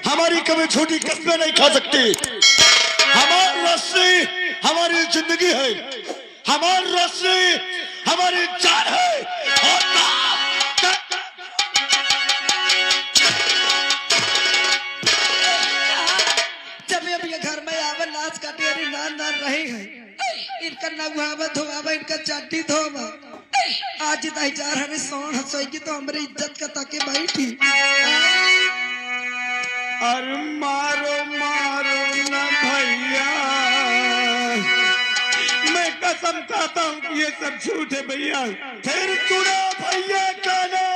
हमारी कभी छोटी कस्में नहीं खा सकती। हमारी रस्सी हमारी जिंदगी है, हमारी रस्सी हमारी जान है। और जब ये घर में आवे नाच काटे नान नान रहे हैं, इनका नगुआवा धोआवा इनका चाटी धोवा। आज दाई जार हमें सोन हंसोएगी तो हमारी इज्जत का ताके बैठी। अरे मारो मारो ना भैया, मैं कसम खाता हूँ कि ये सब झूठ है भैया। फिर तूने भैया का नाम